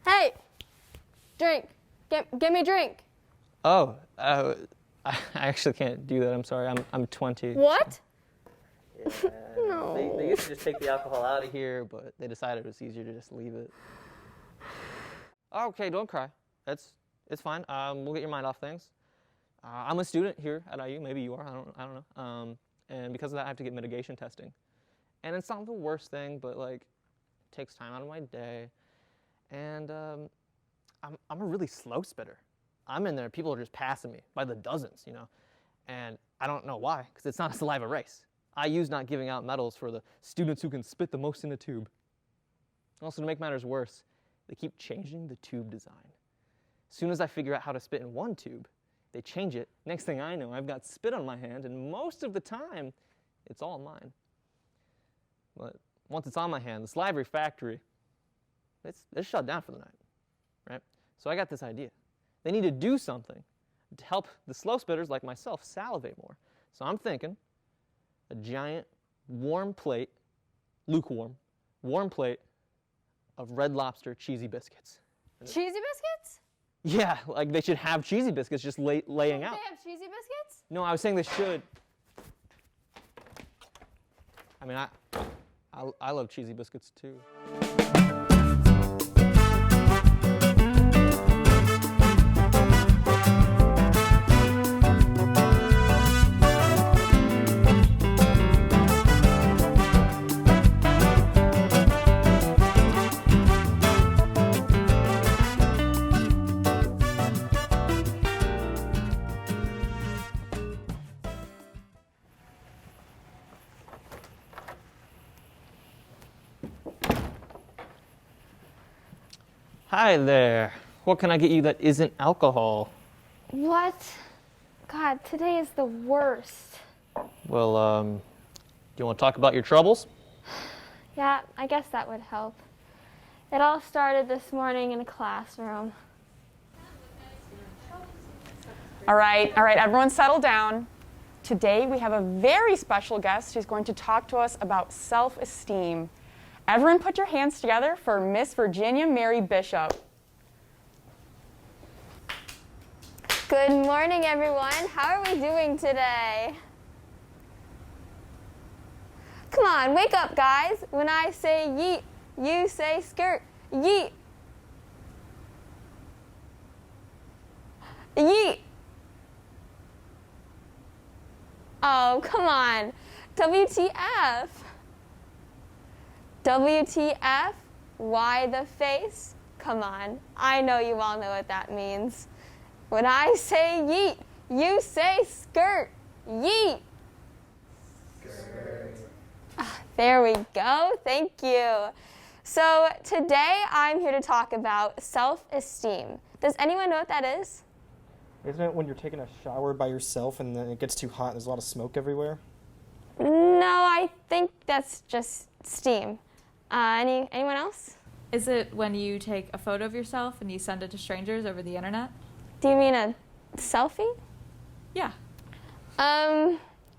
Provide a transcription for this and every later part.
Hey, drink. Give me a drink. Oh, I actually can't do that. I'm sorry. I'm 20. What? Yeah, No. They used to just take the alcohol out of here, but they decided it was easier to just leave it. Okay, don't cry. It's fine. We'll get your mind off things. I'm a student here at IU. Maybe you are. I don't know. And because of that, I have to get mitigation testing. And it's not the worst thing, but like, it takes time out of my day. And I'm a really slow spitter. I'm in there, people are just passing me by the dozens, you know. And I don't know why, because it's not a saliva race. IU's not giving out medals for the students who can spit the most in a tube. Also, to make matters worse, they keep changing the tube design. As soon as I figure out how to spit in one tube, they change it. Next thing I know, I've got spit on my hand, and most of the time, it's all mine. But once it's on my hand, the salivary factory, it's shut down for the night, right? So I got this idea. They need to do something to help the slow spitters like myself salivate more. So I'm thinking a giant warm plate, lukewarm, warm plate of Red Lobster cheesy biscuits. Cheesy biscuits? Yeah, like they should have cheesy biscuits just laying out. They have cheesy biscuits? No, I was saying they should. I mean, I love cheesy biscuits too. Hi there. What can I get you that isn't alcohol? What? God, today is the worst. Well, do you want to talk about your troubles? Yeah, I guess that would help. It all started this morning in a classroom. All right, everyone settle down. Today we have a very special guest who's going to talk to us about self-esteem. Everyone put your hands together for Miss Virginia Mary Bishop. Good morning, everyone. How are we doing today? Come on, wake up, guys. When I say yeet, you say skirt. Yeet. Yeet. Oh, come on. WTF? WTF? Why the face? Come on, I know you all know what that means. When I say yeet, you say skirt. Yeet. Skirt. There we go, thank you. So today I'm here to talk about self-esteem. Does anyone know what that is? Isn't it when you're taking a shower by yourself and then it gets too hot and there's a lot of smoke everywhere? No, I think that's just steam. Anyone else? Is it when you take a photo of yourself and you send it to strangers over the internet? Do you mean a selfie? Yeah.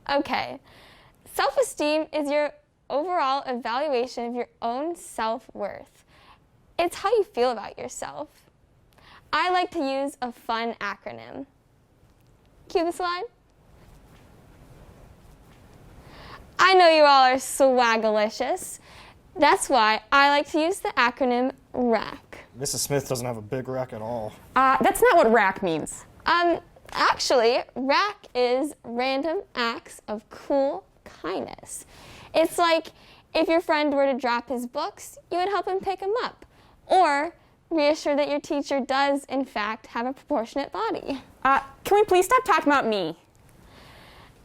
Okay. Self-esteem is your overall evaluation of your own self-worth. It's how you feel about yourself. I like to use a fun acronym. Cue the slide. I know you all are swagalicious. That's why I like to use the acronym RAC. Mrs. Smith doesn't have a big rack at all. That's not what RAC means. Actually, RAC is Random Acts of Cool Kindness. It's like if your friend were to drop his books, you would help him pick them up. Or reassure that your teacher does, in fact, have a proportionate body. Can we please stop talking about me?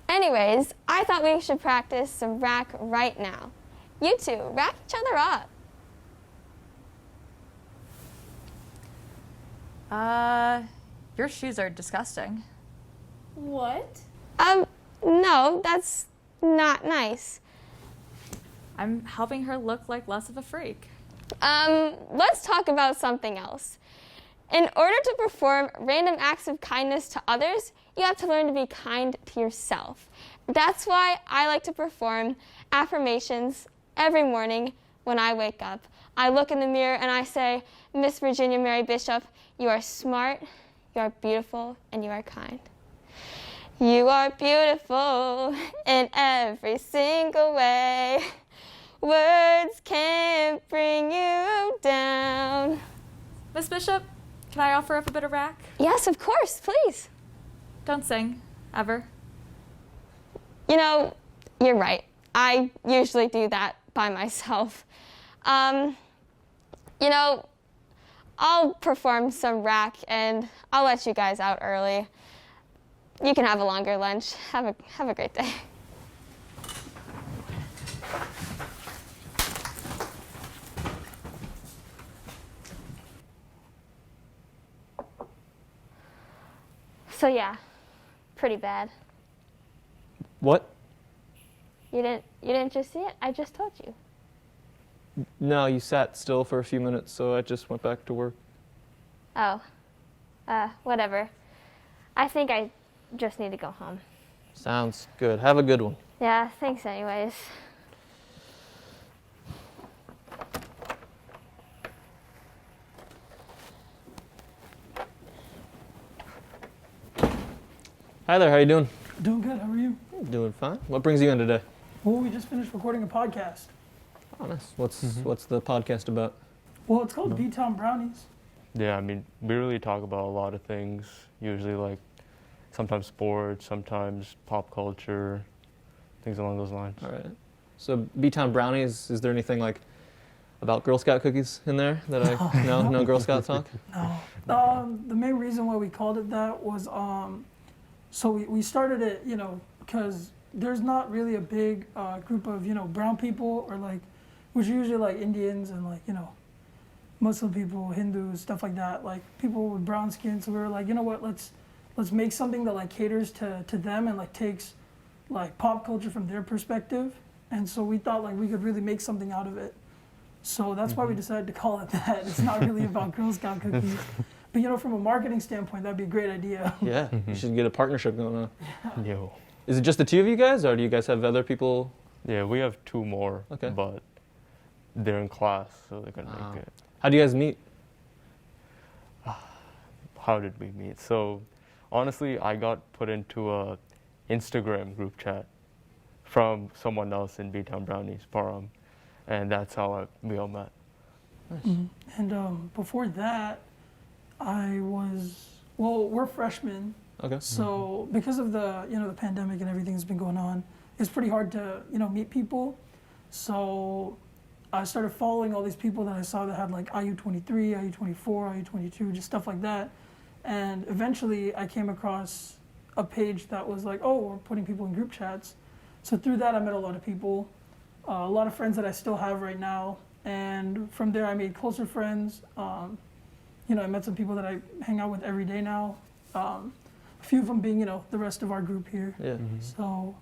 Anyways, I thought we should practice some RAC right now. You two, rack each other up. Your shoes are disgusting. What? No, that's not nice. I'm helping her look like less of a freak. Let's talk about something else. In order to perform random acts of kindness to others, you have to learn to be kind to yourself. That's why I like to perform affirmations every morning when I wake up. I look in the mirror and I say, Miss Virginia Mary Bishop, you are smart, you are beautiful, and you are kind. You are beautiful in every single way. Words can't bring you down. Miss Bishop, can I offer up a bit of rack? Yes, of course, please. Don't sing, ever. You know, you're right. I usually do that by myself. You know, I'll perform some rack and I'll let you guys out early. You can have a longer lunch. Have a great day. So yeah, pretty bad. What? You didn't just see it? I just told you. No, you sat still for a few minutes, so I just went back to work. Oh. Whatever. I think I just need to go home. Sounds good. Have a good one. Yeah, thanks anyways. Hi there, how you doing? Doing good. How are you? Doing fine. What brings you in today? Well, we just finished recording a podcast. Oh, nice. What's the podcast about? Well, it's called B-Town Brownies. Yeah, I mean, we really talk about a lot of things, usually like sometimes sports, sometimes pop culture, things along those lines. All right. So B-Town Brownies, is there anything like about Girl Scout cookies in there that I no Girl Scout talk? No. The main reason why we called it that was, so we started it, you know, because there's not really a big group of, you know, brown people or like, which are usually like Indians and like, you know, Muslim people, Hindus, stuff like that, like people with brown skin. So we were like, you know what, let's make something that like caters to them and like takes like pop culture from their perspective. And so we thought like we could really make something out of it. So that's why we decided to call it that. It's not really about Girl Scout cookies. But you know, from a marketing standpoint, that'd be a great idea. Yeah, you should get a partnership going on. Yo. Is it just the two of you guys, or do you guys have other people? Yeah, we have two more, Okay. but they're in class, so they couldn't Wow. make it. How do you guys meet? How did we meet? So, honestly, I got put into a Instagram group chat from someone else in B-Town Brownies, Param, and that's how we all met. And before that, we're freshmen. Okay. So because of the, you know, the pandemic and everything that's been going on, it's pretty hard to, you know, meet people. So I started following all these people that I saw that had like IU23, IU24, IU22, just stuff like that. And eventually I came across a page that was like, oh, we're putting people in group chats. So through that I met a lot of people, a lot of friends that I still have right now. And from there I made closer friends. You know, I met some people that I hang out with every day now. A few of them being, you know, the rest of our group here. Yeah. So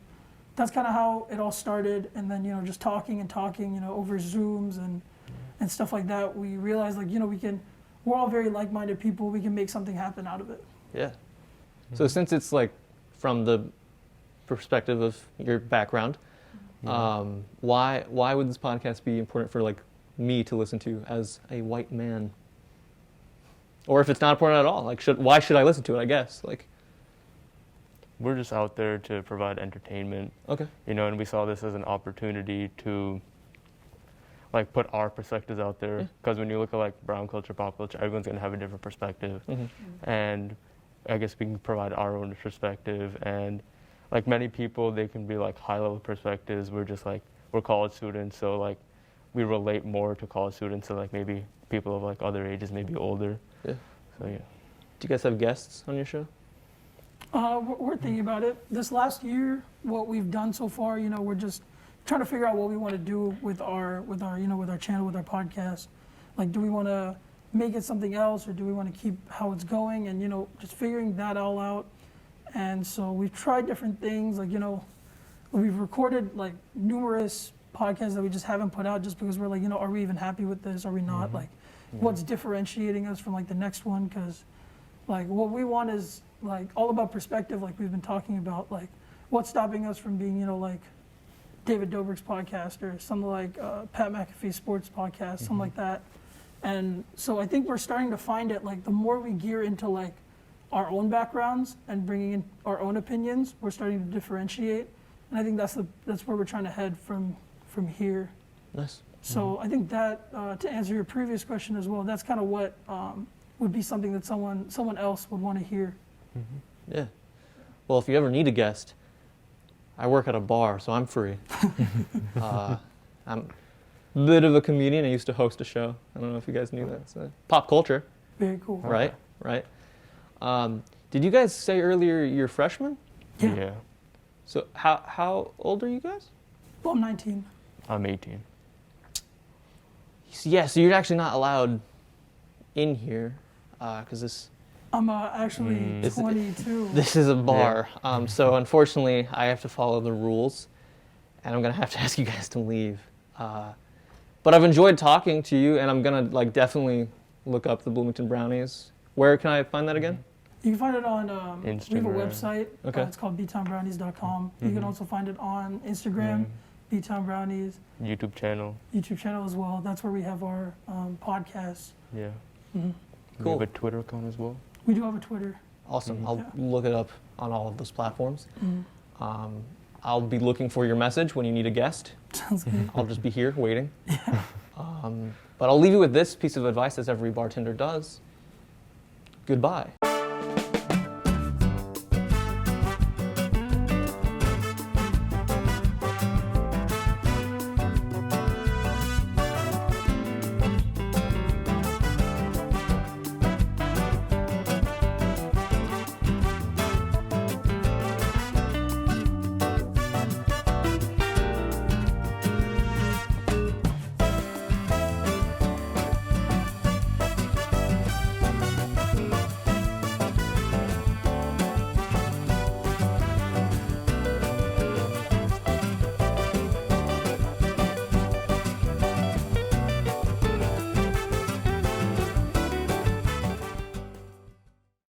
that's kind of how it all started. And then, you know, just talking, you know, over Zooms and stuff like that, we realized like, you know, we're all very like-minded people. We can make something happen out of it. Yeah. So since it's like from the perspective of your background, why would this podcast be important for like me to listen to as a white man? Or if it's not important at all, like why should I listen to it? I guess like. We're just out there to provide entertainment. Okay. You know, and we saw this as an opportunity to like put our perspectives out there, because when you look at like brown culture, pop culture, everyone's gonna have a different perspective. And I guess we can provide our own perspective, and like many people, they can be like high level perspectives. We're just like, we're college students, so like we relate more to college students than like maybe people of like other ages, maybe older. Yeah. So yeah. Do you guys have guests on your show? We're thinking about it. This last year, what we've done so far, you know, we're just trying to figure out what we want to do with our you know, with our channel, with our podcast. Like, do we want to make it something else, or do we want to keep how it's going? And, you know, just figuring that all out. And so we've tried different things. Like, you know, we've recorded like numerous podcasts that we just haven't put out, just because we're like, you know, are we even happy with this? Are we not? Like, what's differentiating us from like the next one? Because like what we want is like all about perspective, like we've been talking about. Like, what's stopping us from being, you know, like David Dobrik's podcast or something like Pat McAfee's sports podcast, something like that. And so I think we're starting to find it, like the more we gear into like our own backgrounds and bringing in our own opinions, we're starting to differentiate. And I think that's where we're trying to head from here. Nice. So I think that, to answer your previous question as well, that's kind of what would be something that someone else would want to hear. Yeah. Well, if you ever need a guest, I work at a bar, so I'm free. I'm a bit of a comedian. I used to host a show. I don't know if you guys knew that. It's pop culture, Very cool. right? Right. Did you guys say earlier you're freshmen? Yeah. So how old are you guys? Well, I'm 19. I'm 18. Yeah, so you're actually not allowed in here because this I'm actually 22. this is a bar. So unfortunately, I have to follow the rules, and I'm gonna have to ask you guys to leave. But I've enjoyed talking to you, and I'm gonna like definitely look up the Bloomington Brownies. Where can I find that again? You can find it on, we have a Instagram. website. Okay. It's called btownbrownies.com. You can also find it on Instagram, Btown Brownies, YouTube channel. YouTube channel as well. That's where we have our podcasts. Yeah. Mhm. We Cool. have a Twitter account as well. We do have a Twitter. Awesome. I'll Yeah. look it up on all of those platforms. I'll be looking for your message when you need a guest. Sounds good. I'll just be here waiting. But I'll leave you with this piece of advice, as every bartender does. Goodbye.